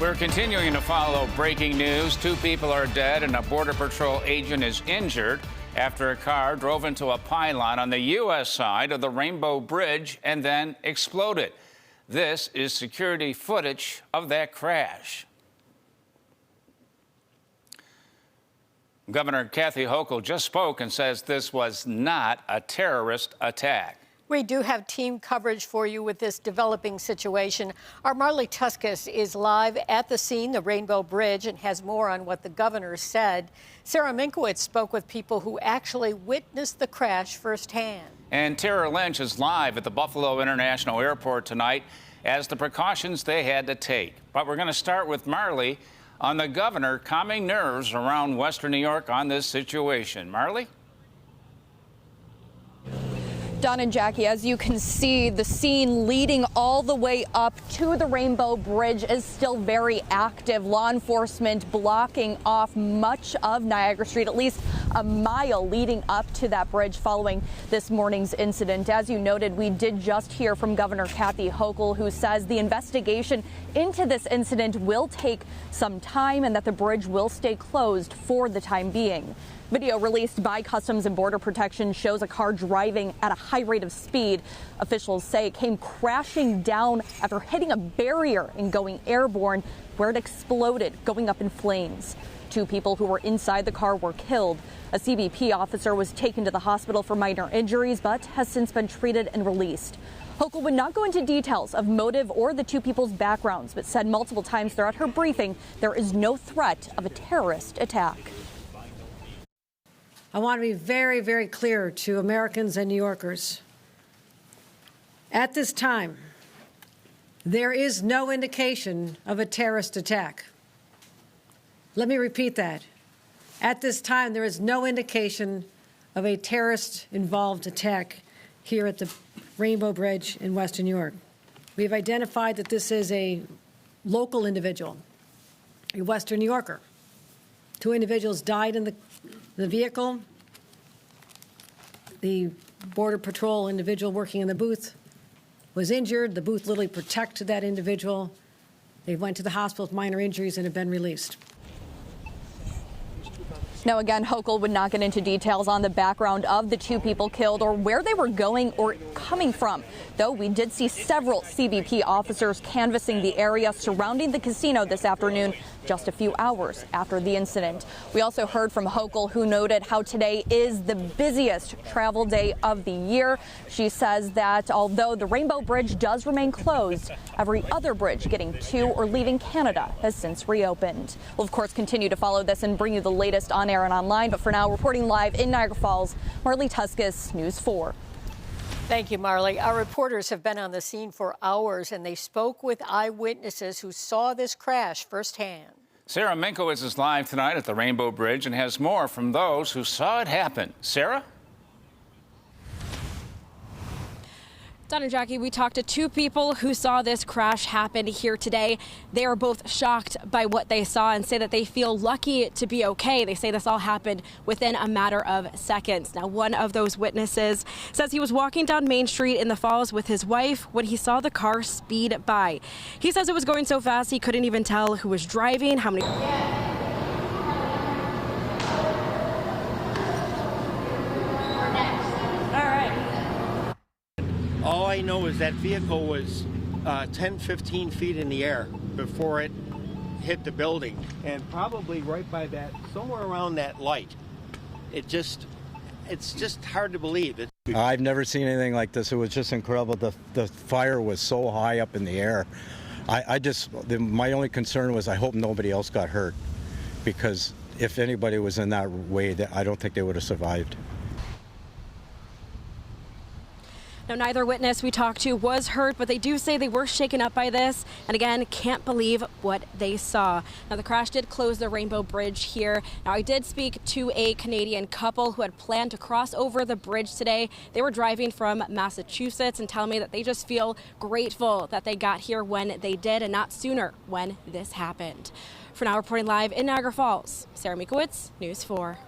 We're continuing to follow breaking news. 2 people are dead and a Border Patrol agent is injured after a car drove into a pylon on the U.S. side of the Rainbow Bridge and then exploded. This is security footage of that crash. Governor Kathy Hochul just spoke and says this was not a terrorist attack. We do have team coverage for you with this developing situation. Our Marley Tuskus is live at the scene, the Rainbow Bridge, and has more on what the governor said. Sarah Minkowitz spoke with people who actually witnessed the crash firsthand. And Tara Lynch is live at the Buffalo International Airport tonight as the precautions they had to take. But we're going to start with Marley on the governor calming nerves around Western New York on this situation. Marley? Don and Jackie, as you can see, the scene leading all the way up to the Rainbow Bridge is still very active. Law enforcement blocking off much of Niagara Street, at least a mile leading up to that bridge following this morning's incident. As you noted, we did just hear from Governor Kathy Hochul, who says the investigation into this incident will take some time and that the bridge will stay closed for the time being. Video released by Customs and Border Protection shows a car driving at a high rate of speed. Officials say it came crashing down after hitting a barrier and going airborne, where it exploded, going up in flames. 2 people who were inside the car were killed. A CBP officer was taken to the hospital for minor injuries, but has since been treated and released. Hochul would not go into details of motive or the 2 people's backgrounds, but said multiple times throughout her briefing there is no threat of a terrorist attack. I want to be very, very clear to Americans and New Yorkers. At this time, there is no indication of a terrorist attack. Let me repeat that. At this time, there is no indication of a terrorist-involved attack here at the Rainbow Bridge in Western New York. We have identified that this is a local individual, a Western New Yorker. 2 individuals died in the vehicle. The Border Patrol individual working in the booth was injured. The booth literally protected that individual. They went to the hospital with minor injuries and have been released. Now, again, Hochul would not get into details on the background of the 2 people killed or where they were going or coming from, though we did see several CBP officers canvassing the area surrounding the casino this afternoon, just a few hours after the incident. We also heard from Hochul, who noted how today is the busiest travel day of the year. She says that although the Rainbow Bridge does remain closed, every other bridge getting to or leaving Canada has since reopened. We'll, of course, continue to follow this and bring you the latest on air and online. But for now, reporting live in Niagara Falls, Marley Tuskus, News 4. Thank you, Marley. Our reporters have been on the scene for hours, and they spoke with eyewitnesses who saw this crash firsthand. Sarah Minkowitz is live tonight at the Rainbow Bridge and has more from those who saw it happen. Sarah? Don and Jackie, we talked to 2 people who saw this crash happen here today. They are both shocked by what they saw and say that they feel lucky to be okay. They say this all happened within a matter of seconds. Now, one of those witnesses says he was walking down Main Street in the Falls with his wife when he saw the car speed by. He says it was going so fast he couldn't even tell who was driving, how many... All I know is that vehicle was 10, 15 feet in the air before it hit the building, and probably right by that, somewhere around that light. It's just hard to believe. I've never seen anything like this. It was just incredible. The fire was so high up in the air. My only concern was I hope nobody else got hurt, because if anybody was in that way, I don't think they would have survived. Now, neither witness we talked to was hurt, but they do say they were shaken up by this and, again, can't believe what they saw. Now, the crash did close the Rainbow Bridge here. Now, I did speak to a Canadian couple who had planned to cross over the bridge today. They were driving from Massachusetts and tell me that they just feel grateful that they got here when they did and not sooner when this happened. For now, reporting live in Niagara Falls, Sarah Minkowitz, News 4.